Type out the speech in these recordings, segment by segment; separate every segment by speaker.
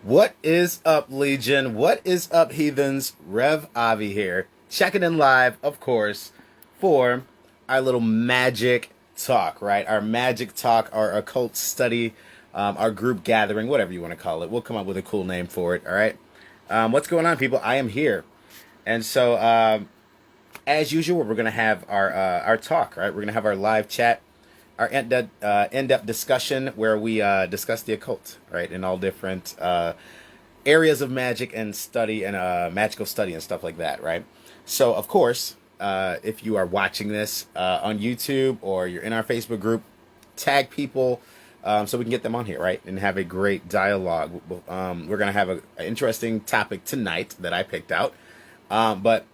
Speaker 1: What is up, Legion? What is up, heathens? Rev Avi here, checking in live, of course, for our little magic talk, right? Our magic talk, our occult study, our group gathering, whatever you want to call it. We'll come up with a cool name for it, all right? What's going on, people? I am here. And so, as usual, we're going to have our talk, right? We're going to have our live chat, our in-depth discussion where we discuss the occult, right, in all different areas of magic and study and magical study and stuff like that, right? So, of course, if you are watching this on YouTube or you're in our Facebook group, tag people so we can get them on here, right, and have a great dialogue. We're going to have an interesting topic tonight that I picked out, but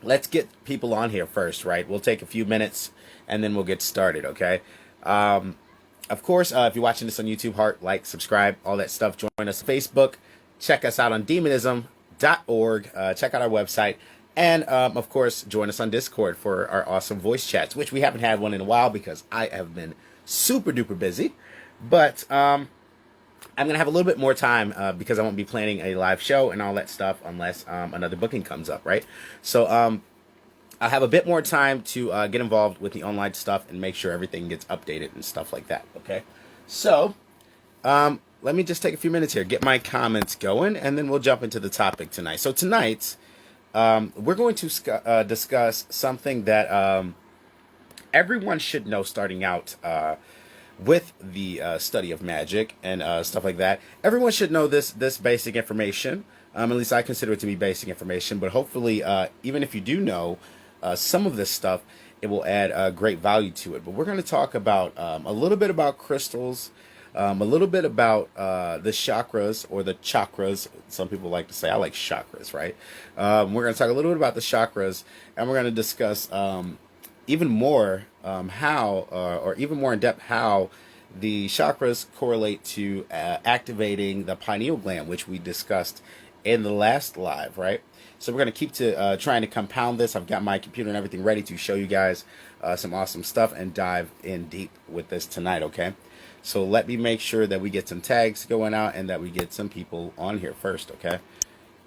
Speaker 1: let's get people on here first, right? We'll take a few minutes and then we'll get started, okay? Of course, if you're watching this on YouTube, heart, like, subscribe, all that stuff. Join us on Facebook. Check us out on demonism.org. Check out our website. And, of course, join us on Discord for our awesome voice chats, which we haven't had one in a while because I have been super duper busy. But I'm going to have a little bit more time because I won't be planning a live show and all that stuff unless another booking comes up, right? So I'll have a bit more time to get involved with the online stuff and make sure everything gets updated and stuff like that, okay? So let me just take a few minutes here, get my comments going, and then we'll jump into the topic tonight. So tonight, we're going to discuss something that everyone should know starting out with the study of magic and stuff like that. Everyone should know this basic information. At least I consider it to be basic information. But hopefully, even if you do know some of this stuff, it will add great value to it. But we're going to talk about a little bit about crystals, a little bit about the chakras or the chakras. Some people like to say, I like chakras, right? We're going to talk a little bit about the chakras, and we're going to discuss even more or even more in depth how the chakras correlate to activating the pineal gland, which we discussed in the last live, right? So we're going to keep to trying to compound this. I've got my computer and everything ready to show you guys some awesome stuff and dive in deep with this tonight, okay? So let me make sure that we get some tags going out and that we get some people on here first, okay?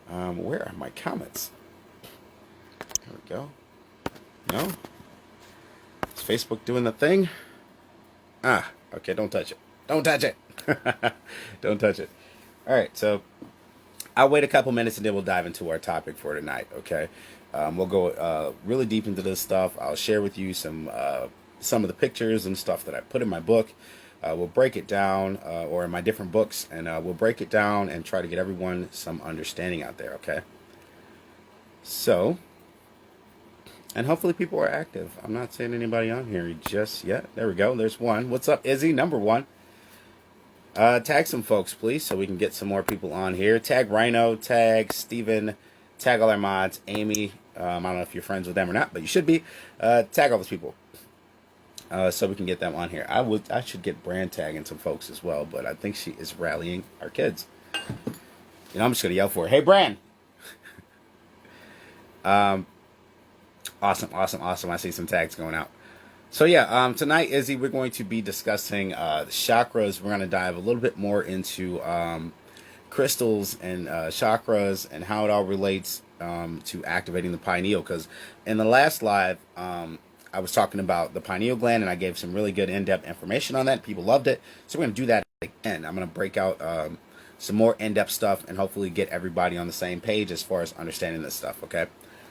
Speaker 1: Where are my comments? There we go. No? Is Facebook doing the thing? Okay, don't touch it. Don't touch it. Don't touch it. All right, so I'll wait a couple minutes and then we'll dive into our topic for tonight, okay? We'll go really deep into this stuff. I'll share with you some of the pictures and stuff that I put in my book. We'll break it down, or in my different books, and we'll break it down and try to get everyone some understanding out there, okay? So, and hopefully people are active. I'm not seeing anybody on here just yet. There we go. There's one. What's up, Izzy? Number one. Tag some folks, please, so we can get some more people on here. Tag Rhino, tag Steven, tag all our mods, Amy. I don't know if you're friends with them or not, but you should be. Tag all those people so we can get them on here. I should get Brand tagging some folks as well, but I think she is rallying our kids. You know, I'm just going to yell for her. Hey, Brand! Awesome. I see some tags going out. So yeah, tonight, Izzy, we're going to be discussing the chakras. We're going to dive a little bit more into crystals and chakras and how it all relates to activating the pineal. Because in the last live, I was talking about the pineal gland, and I gave some really good in-depth information on that. People loved it. So we're going to do that again. I'm going to break out some more in-depth stuff and hopefully get everybody on the same page as far as understanding this stuff, okay?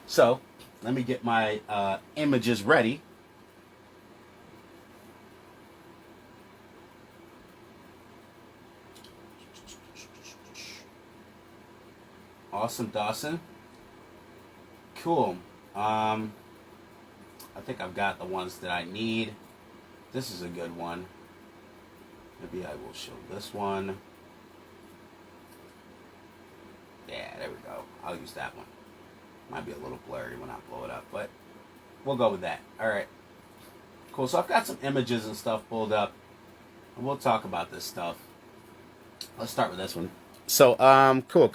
Speaker 1: So let me get my images ready. Awesome, Dawson. Cool. I think I've got the ones that I need. This is a good one. Maybe I will show this one. Yeah, there we go. I'll use that one. Might be a little blurry when I blow it up, but we'll go with that. All right. Cool. So I've got some images and stuff pulled up, and we'll talk about this stuff. Let's start with this one. So, cool.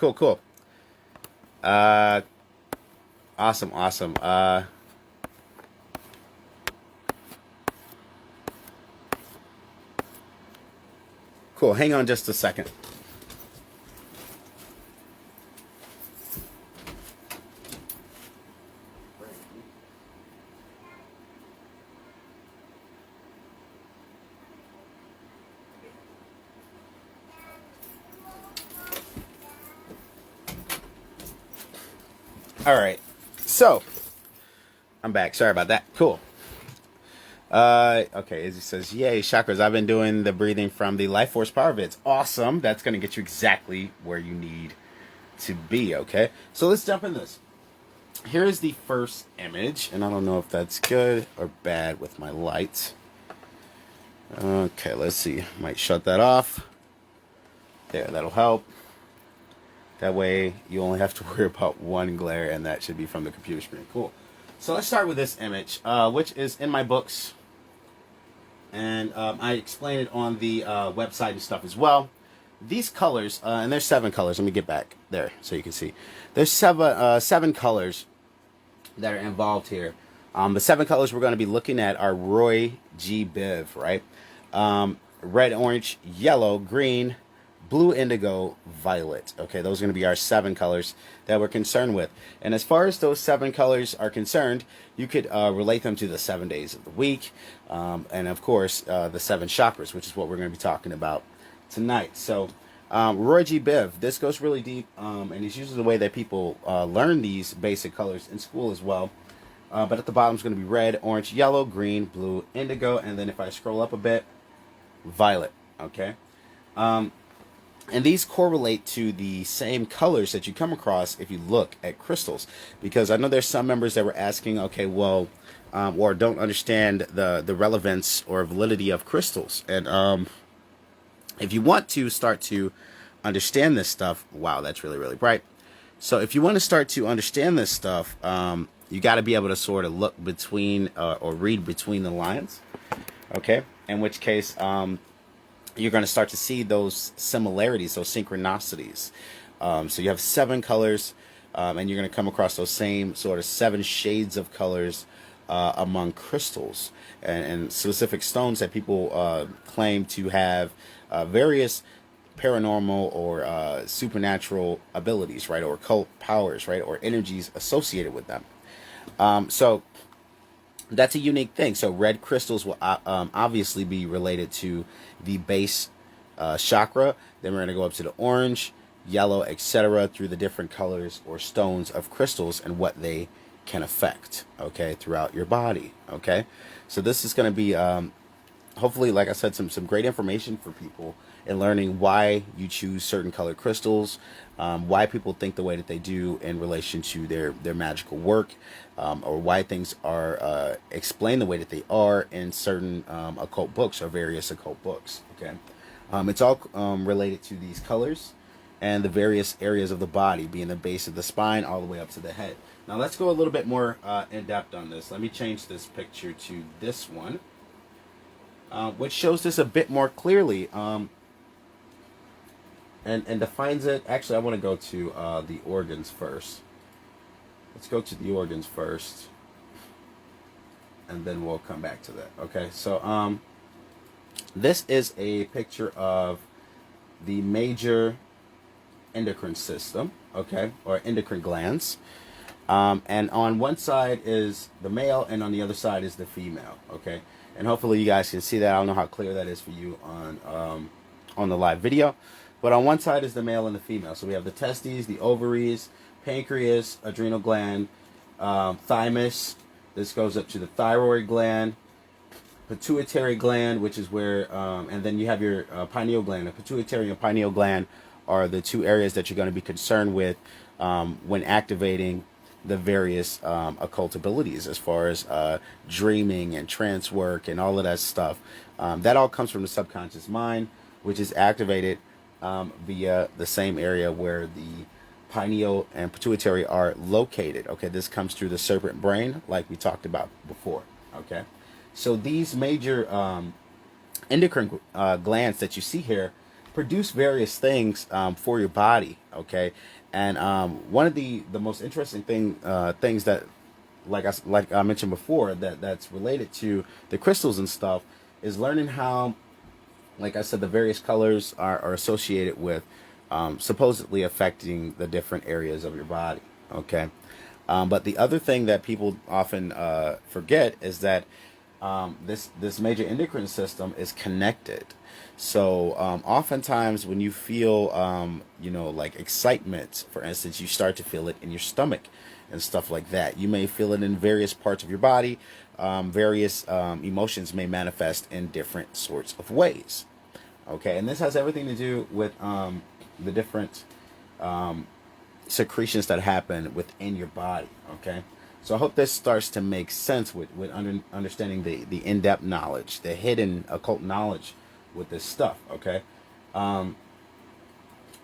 Speaker 1: Awesome. Cool. Hang on just a second. All right. So, I'm back. Sorry about that. Cool. Okay, Izzy says, yay, chakras. I've been doing the breathing from the Life Force Power Vids. Awesome. That's going to get you exactly where you need to be, okay? So let's jump in this. Here is the first image, and I don't know if that's good or bad with my lights. Okay, let's see. Might shut that off. There, that'll help. That way, you only have to worry about one glare, and that should be from the computer screen. Cool. So let's start with this image, which is in my books. And I explain it on the website and stuff as well. These colors, and there's 7 colors. Let me get back there so you can see. There's seven colors that are involved here. The 7 colors we're going to be looking at are Roy G. Biv, right? Red, orange, yellow, green, blue, indigo, violet. Okay, those are going to be our 7 colors that we're concerned with. And as far as those 7 colors are concerned, you could relate them to the 7 days of the week. And of course, the 7 chakras, which is what we're going to be talking about tonight. So, Roy G. Biv, this goes really deep, and it's usually the way that people learn these basic colors in school as well. But at the bottom is going to be red, orange, yellow, green, blue, indigo, and then if I scroll up a bit, violet. Okay. And these correlate to the same colors that you come across if you look at crystals. Because I know there's some members that were asking, okay, well, or don't understand the relevance or validity of crystals. And if you want to start to understand this stuff, wow, that's really, really bright. So if you want to start to understand this stuff, you got to be able to sort of look between or read between the lines. Okay, in which case, you're going to start to see those similarities, those synchronicities. So you have 7 colors, and you're going to come across those same sort of 7 shades of colors among crystals and specific stones that people claim to have various paranormal or supernatural abilities, right, or occult powers, right, or energies associated with them. So that's a unique thing. So red crystals will obviously be related to the base chakra. Then we're going to go up to the orange, yellow, etc. through the different colors or stones of crystals and what they can affect, okay, throughout your body, okay? So this is going to be, hopefully, like I said, some great information for people in learning why you choose certain colored crystals, why people think the way that they do in relation to their magical work, or why things are explained the way that they are in certain occult books or various occult books. Okay, it's all related to these colors and the various areas of the body, being the base of the spine all the way up to the head. Now let's go a little bit more in depth on this. Let me change this picture to this one, which shows this a bit more clearly. And defines it. Actually, I want to go to the organs first. Let's go to the organs first, and then we'll come back to that. Okay, so this is a picture of the major endocrine system, okay, or endocrine glands. And on one side is the male, and on the other side is the female, okay? And hopefully you guys can see that. I don't know how clear that is for you on the live video. But on one side is the male and the female. So we have the testes, the ovaries, pancreas, adrenal gland, thymus. This goes up to the thyroid gland, pituitary gland, which is where, and then you have your pineal gland. The pituitary and pineal gland are the 2 areas that you're going to be concerned with when activating the various occult abilities, as far as dreaming and trance work and all of that stuff. That all comes from the subconscious mind, which is activated via the same area where the pineal and pituitary are located. Okay, this comes through the serpent brain, like we talked about before. Okay, so these major endocrine glands that you see here produce various things for your body. Okay, and one of the most interesting things that, like I mentioned before, that's related to the crystals and stuff, is learning how, like I said, the various colors are associated with supposedly affecting the different areas of your body. Okay, but the other thing that people often forget is that this major endocrine system is connected. So oftentimes when you feel like excitement, for instance, you start to feel it in your stomach. and stuff like that. You may feel it in various parts of your body. Various emotions may manifest in different sorts of ways. Okay, and this has everything to do with the different secretions that happen within your body. Okay, so I hope this starts to make sense with understanding the in-depth knowledge, the hidden occult knowledge with this stuff. Okay,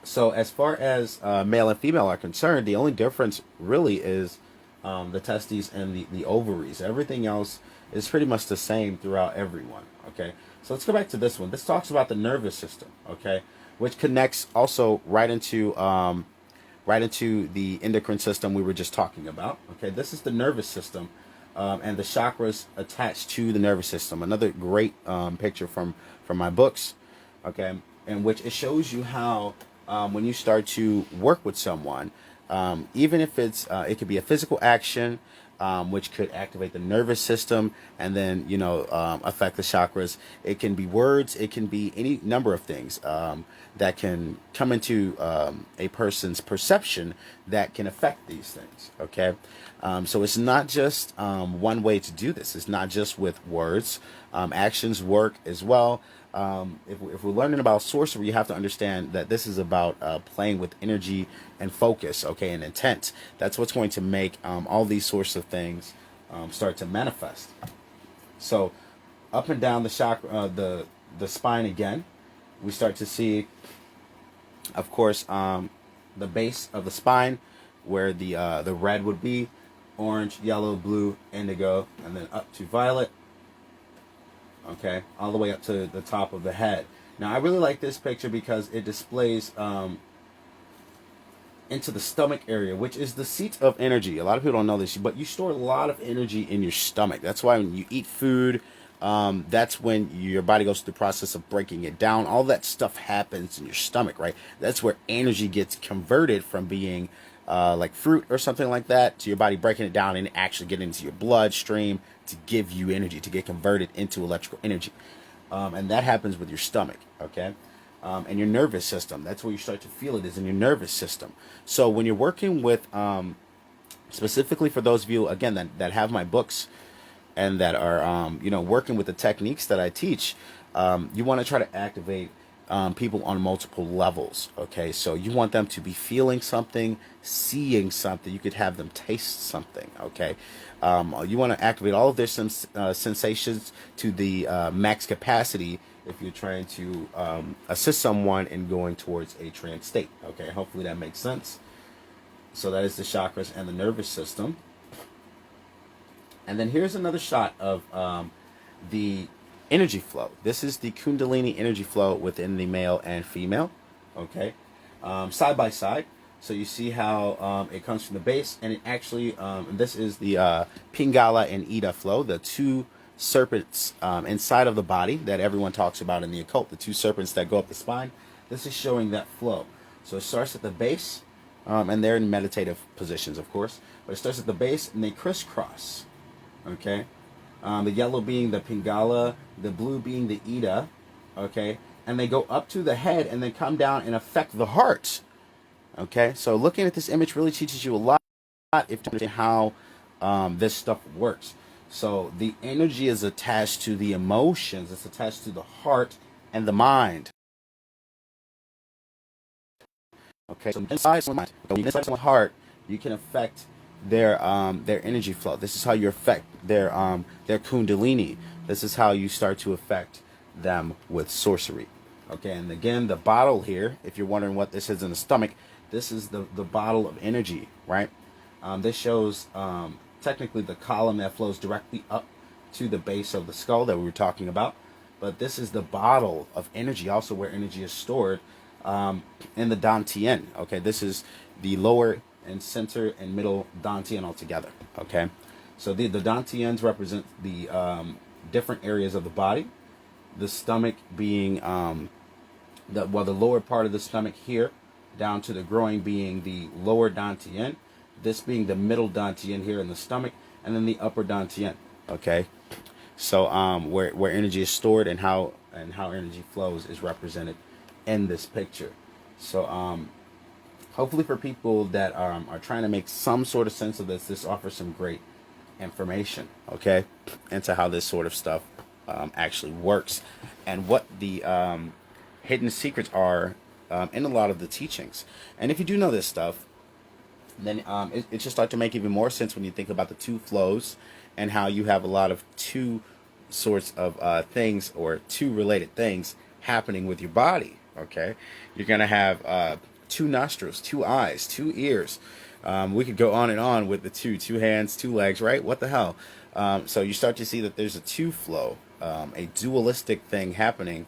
Speaker 1: so as far as male and female are concerned, the only difference really is the testes and the ovaries. Everything else is pretty much the same throughout everyone. Okay, so let's go back to this one. This talks about the nervous system. Okay, which connects also right into the endocrine system we were just talking about. Okay, this is the nervous system, and the chakras attached to the nervous system. Another great picture from my books. Okay, in which it shows you how when you start to work with someone, even if it could be a physical action, which could activate the nervous system and then affect the chakras. It can be words. It can be any number of things that can come into a person's perception that can affect these things. Okay, so it's not just one way to do this. It's not just with words. Actions work as well. If we're learning about sorcery, you have to understand that this is about playing with energy and focus, okay, and intent. That's what's going to make all these sorts of things start to manifest. So, up and down the chakra, the spine again, we start to see, of course, the base of the spine, where the red would be, orange, yellow, blue, indigo, and then up to violet. Okay, all the way up to the top of the head. Now, I really like this picture because it displays into the stomach area, which is the seat of energy. A lot of people don't know this, but you store a lot of energy in your stomach. That's why when you eat food, that's when your body goes through the process of breaking it down. All that stuff happens in your stomach, right? That's where energy gets converted from being like fruit or something like that to your body breaking it down and actually getting into your bloodstream to give you energy, to get converted into electrical energy. And that happens with your stomach, okay? And your nervous system. That's where you start to feel it, is in your nervous system. So when you're working with, specifically for those of you, again, that have my books and that are, working with the techniques that I teach, you want to try to activate people on multiple levels. Okay, so you want them to be feeling something, seeing something. You could have them taste something. Okay, you want to activate all of their sensations to the max capacity if you're trying to assist someone in going towards a trance state. Okay, hopefully that makes sense. So that is the chakras and the nervous system. And then here's another shot of the energy flow. This is the Kundalini energy flow within the male and female. Okay, side by side. So you see how it comes from the base, and it actually, this is the Pingala and Ida flow, the two serpents inside of the body that everyone talks about in the occult, the two serpents that go up the spine. This is showing that flow. So it starts at the base, and they're in meditative positions, of course, but it starts at the base and they crisscross. Okay, the yellow being the Pingala, the blue being the Ida. Okay, and they go up to the head and they come down and affect the heart. Okay, so looking at this image really teaches you a lot if you understand how this stuff works. So the energy is attached to the emotions. It's attached to the heart and the mind. Okay, so inside someone's heart, you can affect their energy flow. This is how you affect their Kundalini. This is how you start to affect them with sorcery. Okay, and again, the bottle here, if you're wondering what this is in the stomach, this is the bottle of energy, right? This shows technically the column that flows directly up to the base of the skull that we were talking about. But this is the bottle of energy, also where energy is stored in the Dantian. Okay, this is the lower and center and middle Dantian altogether. Okay, so the Dantians represent the different areas of the body. The stomach being the lower part of the stomach here, down to the groin being the lower Dantian, this being the middle Dantian here in the stomach, and then the upper Dantian. Okay, so where energy is stored and how energy flows is represented in this picture. So hopefully for people that are trying to make some sort of sense of this, this offers some great information, okay, into how this sort of stuff actually works and what the hidden secrets are in a lot of the teachings. And if you do know this stuff, then it just start to make even more sense when you think about the two flows and how you have a lot of two sorts of things or two related things happening with your body. Okay, you're gonna have two nostrils, two eyes, two ears. We could go on and on with the two hands, two legs, right? What the hell? So you start to see that there's a two flow, a dualistic thing happening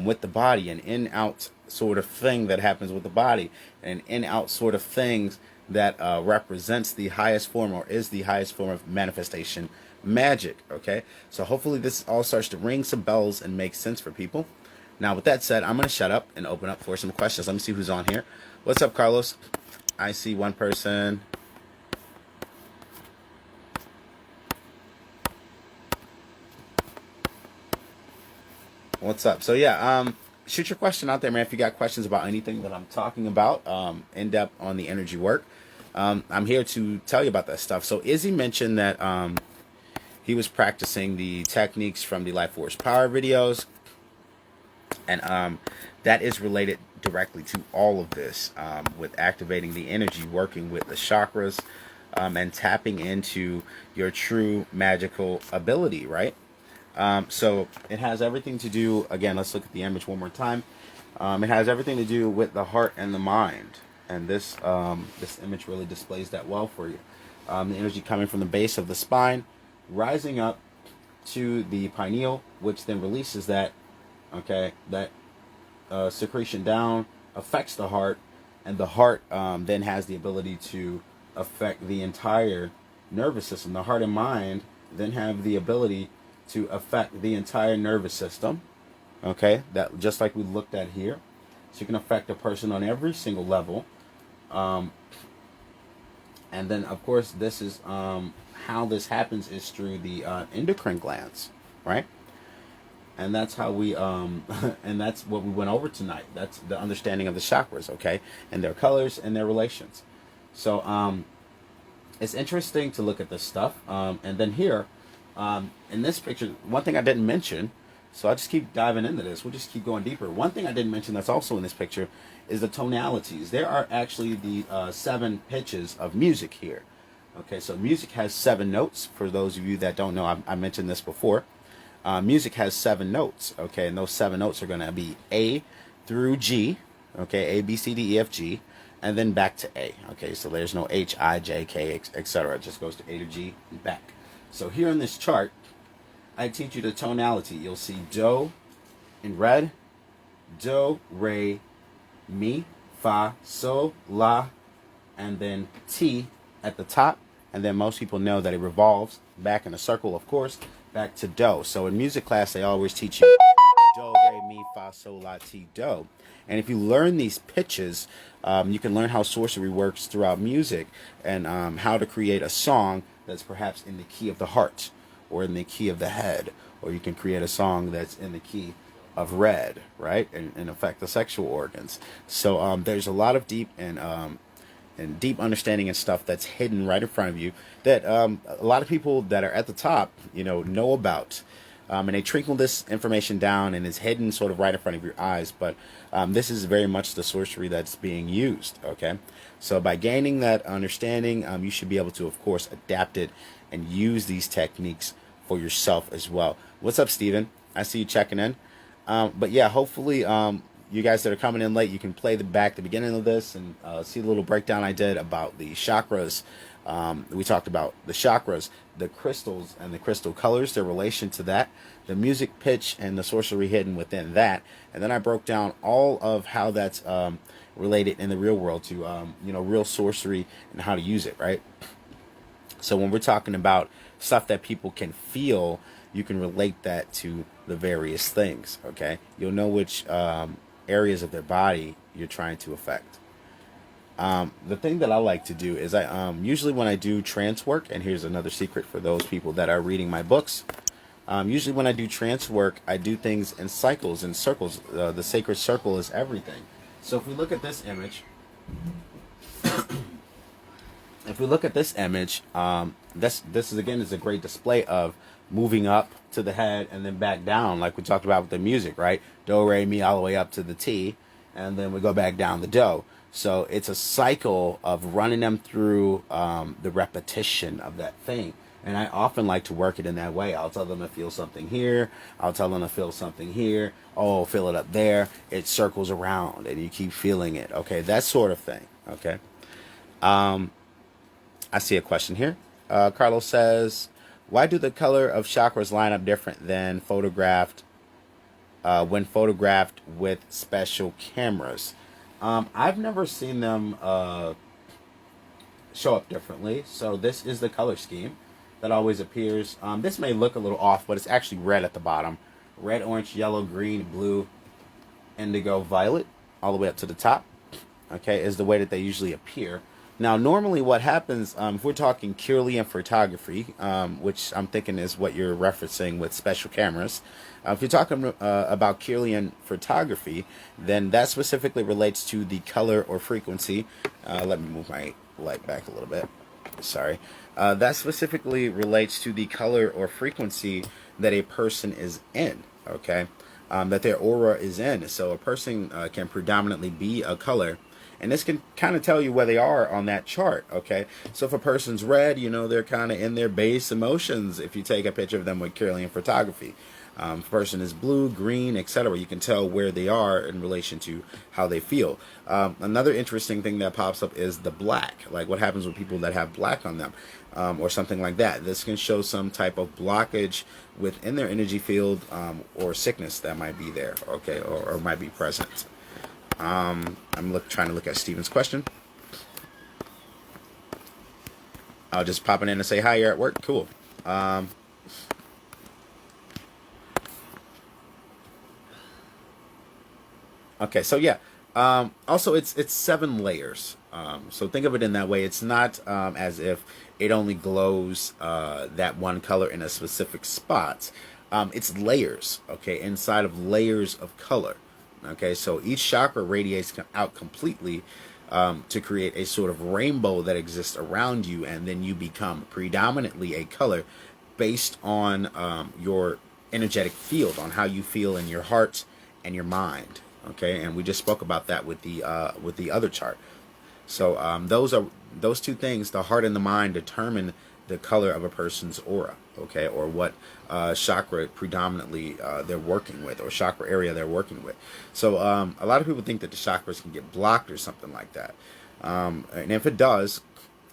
Speaker 1: with the body, an in-out sort of thing that happens with the body, an in-out sort of things that represents the highest form or is the highest form of manifestation magic. Okay, so hopefully this all starts to ring some bells and make sense for people. Now, with that said, I'm going to shut up and open up for some questions. Let me see who's on here. What's up, Carlos? I see one person. What's up? So yeah, shoot your question out there, man. If you got questions about anything that I'm talking about, in depth on the energy work, I'm here to tell you about that stuff. So Izzy mentioned that he was practicing the techniques from the Life Force Power videos, and that is related directly to all of this, with activating the energy, working with the chakras, and tapping into your true magical ability, right? So it has everything to do, again, let's look at the image one more time. It has everything to do with the heart and the mind. And this image really displays that well for you. The energy coming from the base of the spine, rising up to the pineal, which then releases that, okay, that secretion down, affects the heart, and the heart then has the ability to affect the entire nervous system. The heart and mind then have the ability to affect the entire nervous system, okay, that just like we looked at here. So you can affect a person on every single level, and then of course this is how this happens is through the endocrine glands, right? And that's how we and that's what we went over tonight. That's the understanding of the chakras, okay, and their colors and their relations. So it's interesting to look at this stuff, and then here in this picture, one thing I didn't mention, so I'll just keep diving into this. We'll just keep going deeper. One thing I didn't mention that's also in this picture is the tonalities. There are actually the 7 pitches of music here. Okay, so music has 7 notes. For those of you that don't know, I mentioned this before. Music has 7 notes. Okay, and those 7 notes are going to be A through G. Okay, A, B, C, D, E, F, G, and then back to A. Okay, so there's no H, I, J, K, etc. It just goes to A to G and back. So here in this chart, I teach you the tonality. You'll see Do in red, Do, Re, Mi, Fa, Sol, La, and then Ti at the top. And then most people know that it revolves back in a circle, of course, back to Do. So in music class, they always teach you Do, Re, Mi, Fa, Sol, La, Ti, Do. And if you learn these pitches, you can learn how sorcery works throughout music and how to create a song that's perhaps in the key of the heart or in the key of the head, or you can create a song that's in the key of red, right, and affect the sexual organs. So there's a lot of deep and deep understanding and stuff that's hidden right in front of you that a lot of people that are at the top, know about. And they trickle this information down and it's hidden sort of right in front of your eyes. But this is very much the sorcery that's being used, okay? So by gaining that understanding, you should be able to, of course, adapt it and use these techniques for yourself as well. What's up, Steven? I see you checking in. But yeah, hopefully you guys that are coming in late, you can play the beginning of this and see the little breakdown I did about the chakras. We talked about the chakras, the crystals and the crystal colors, their relation to that, the music pitch and the sorcery hidden within that. And then I broke down all of how that's related in the real world to, real sorcery and how to use it, right? So when we're talking about stuff that people can feel, you can relate that to the various things, okay? You'll know which areas of their body you're trying to affect. The thing that I like to do is I usually when I do trance work, and here's another secret for those people that are reading my books, usually when I do trance work, I do things in cycles and circles. The sacred circle is everything. So if we look at this image, we look at this image, this is again is a great display of moving up to the head and then back down, like we talked about with the music, right? Do, re, mi, all the way up to the T, and then we go back down the do. So it's a cycle of running them through the repetition of that thing. And I often like to work it in that way. I'll tell them to feel something here. I'll tell them to feel something here. Oh, feel it up there. It circles around and you keep feeling it. Okay, that sort of thing. Okay. I see a question here. Carlos says, why do the color of chakras line up different than photographed when photographed with special cameras? I've never seen them show up differently. So this is the color scheme that always appears. This may look a little off, but it's actually red at the bottom. Red, orange, yellow, green, blue, indigo, violet, all the way up to the top. Okay, is the way that they usually appear. Now, normally what happens, if we're talking Kirlian photography, which I'm thinking is what you're referencing with special cameras, if you're talking about Kirlian photography, then that specifically relates to the color or frequency. Let me move my light back a little bit. Sorry. That specifically relates to the color or frequency that a person is in, okay? That their aura is in. So a person can predominantly be a color. And this can kind of tell you where they are on that chart, okay? So if a person's red, you know they're kind of in their base emotions if you take a picture of them with Kirlian photography. If a person is blue, green, etc., you can tell where they are in relation to how they feel. Another interesting thing that pops up is the black, like what happens with people that have black on them or something like that. This can show some type of blockage within their energy field or sickness that might be there, okay, or might be present. I'm trying to look at Steven's question. I'll just pop it in and say, hi, you're at work. Cool. Okay, so yeah. Also, it's 7 layers. So think of it in that way. It's not as if it only glows that one color in a specific spot. It's layers, okay, inside of layers of color. Okay, so each chakra radiates out completely to create a sort of rainbow that exists around you, and then you become predominantly a color based on your energetic field, on how you feel in your heart and your mind. Okay, and we just spoke about that with the other chart. So those two things, the heart and the mind, determine the color of a person's aura, okay, or what chakra predominantly they're working with, or chakra area they're working with. So a lot of people think that the chakras can get blocked or something like that. And if it does,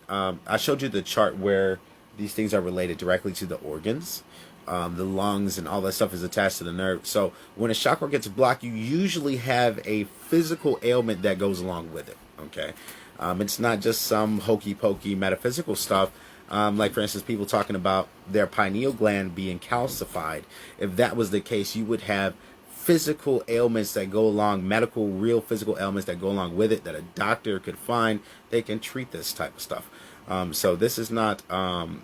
Speaker 1: I showed you the chart where these things are related directly to the organs. The lungs and all that stuff is attached to the nerve. So when a chakra gets blocked, you usually have a physical ailment that goes along with it, okay? It's not just some hokey-pokey metaphysical stuff. Like, for instance, people talking about their pineal gland being calcified. If that was the case, you would have physical ailments that go along, medical, real physical ailments that go along with it that a doctor could find. They can treat this type of stuff. So this is not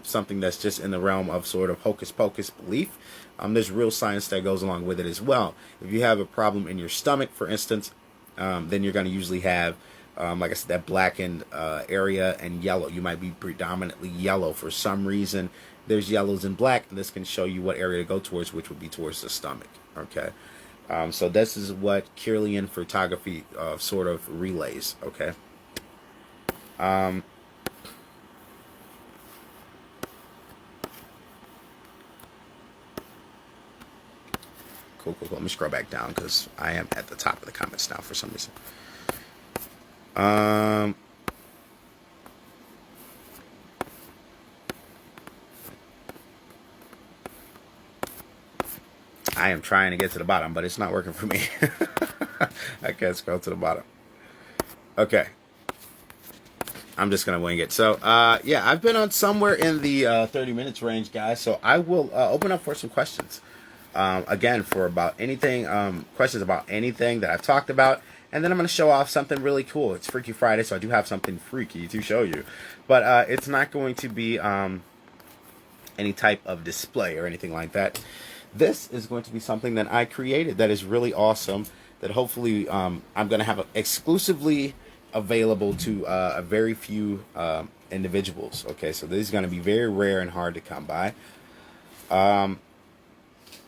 Speaker 1: something that's just in the realm of sort of hocus-pocus belief. There's real science that goes along with it as well. If you have a problem in your stomach, for instance, then you're going to usually have, like I said, that blackened area and yellow. You might be predominantly yellow for some reason. There's yellows and black, and this can show you what area to go towards, which would be towards the stomach. Okay, so this is what Kirlian photography sort of relays. Okay. Cool. Let me scroll back down because I am at the top of the comments now for some reason. I am trying to get to the bottom, but it's not working for me. I can't scroll to the bottom. Okay. I'm just going to wing it. So, yeah, I've been on somewhere in the 30 minutes range, guys. So I will open up for some questions. Again, for about anything, questions about anything that I've talked about. And then I'm going to show off something really cool. It's Freaky Friday, so I do have something freaky to show you. But it's not going to be any type of display or anything like that. This is going to be something that I created that is really awesome, that hopefully I'm going to have exclusively available to a very few individuals. Okay, so these are going to be very rare and hard to come by.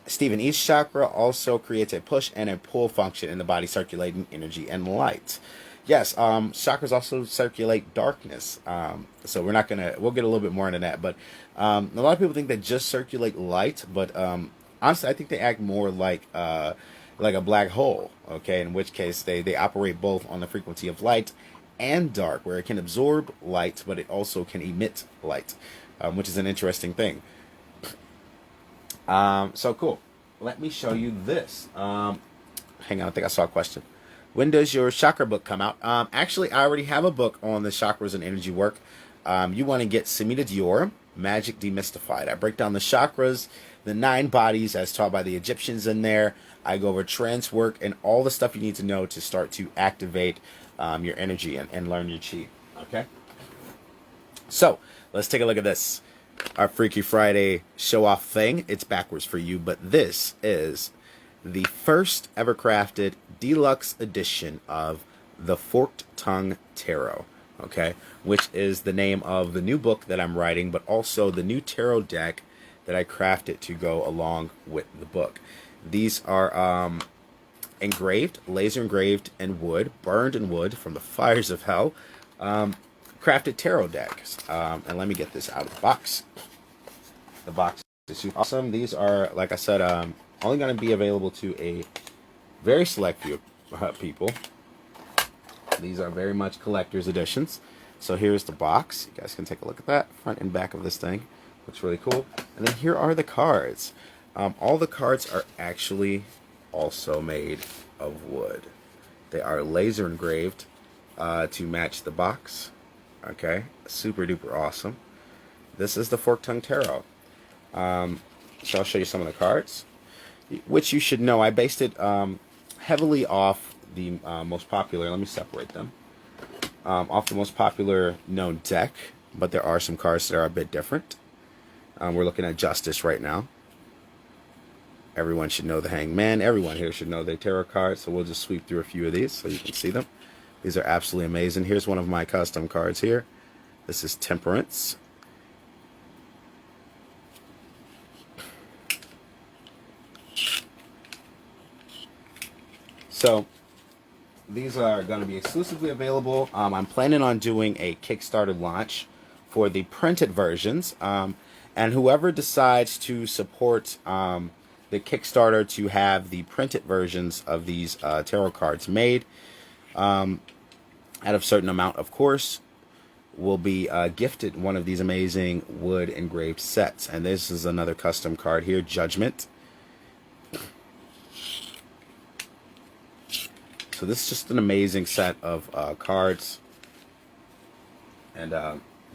Speaker 1: Stephen, each chakra also creates a push and a pull function in the body, circulating energy and light. Yes, chakras also circulate darkness. So we'll get a little bit more into that. But a lot of people think they just circulate light, but honestly, I think they act more like a black hole. Okay, in which case they operate both on the frequency of light and dark, where it can absorb light, but it also can emit light, which is an interesting thing. So cool. Let me show you this. Hang on, I think I saw a question. When does your chakra book come out? Actually, I already have a book on the chakras and energy work. You want to get Semita Dior, Magic Demystified. I break down the chakras, the 9 bodies as taught by the Egyptians in there. I go over trance work and all the stuff you need to know to start to activate your energy and learn your chi. Okay? So, let's take a look at this. Our Freaky Friday show-off thing. It's backwards for you, but this is the first ever crafted deluxe edition of the Forked Tongue Tarot, okay, which is the name of the new book that I'm writing, but also the new tarot deck that I crafted to go along with the book. These are engraved, laser engraved in wood, burned in wood from the fires of hell, crafted tarot decks. And let me get this out of the box. The box is super awesome. These are, like I said, only going to be available to a very select few people. These are very much collector's editions. So here's the box. You guys can take a look at that. Front and back of this thing. Looks really cool. And then here are the cards. All the cards are actually also made of wood. They are laser engraved to match the box. Okay, super duper awesome. This is the Forked Tongue Tarot. So I'll show you some of the cards, which you should know. I based it heavily off the most popular. Let me separate them. Off the most popular known deck, but there are some cards that are a bit different. We're looking at Justice right now. Everyone should know the Hangman. Everyone here should know their tarot cards. So we'll just sweep through a few of these so you can see them. These are absolutely amazing. Here's one of my custom cards here. This is Temperance. So these are going to be exclusively available. I'm planning on doing a Kickstarter launch for the printed versions. And whoever decides to support the Kickstarter to have the printed versions of these tarot cards made, at a certain amount, of course, will be gifted one of these amazing wood engraved sets. And this is another custom card here, Judgment. So this is just an amazing set of cards, and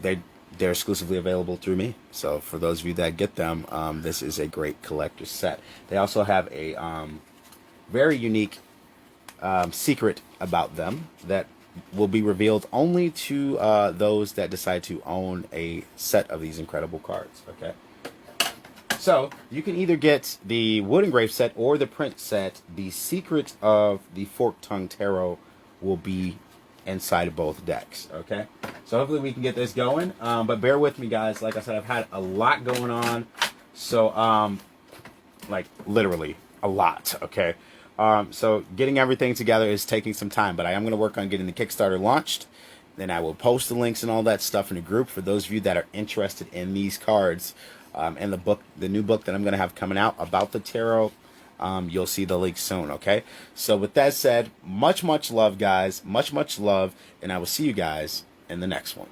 Speaker 1: they're exclusively available through me. So for those of you that get them, this is a great collector's set. They also have a very unique secret about them that will be revealed only to those that decide to own a set of these incredible cards. Okay. So you can either get the wood engraved set or the print set. The secret of the Forked Tongue Tarot will be inside of both decks. Okay. So hopefully we can get this going. But bear with me, guys. Like I said, I've had a lot going on. So like literally a lot. Okay. So getting everything together is taking some time, but I am going to work on getting the Kickstarter launched. Then I will post the links and all that stuff in the group for those of you that are interested in these cards. And the new book that I'm going to have coming out about the tarot. You'll see the link soon, okay? So with that said, much love, guys. Much love. And I will see you guys in the next one.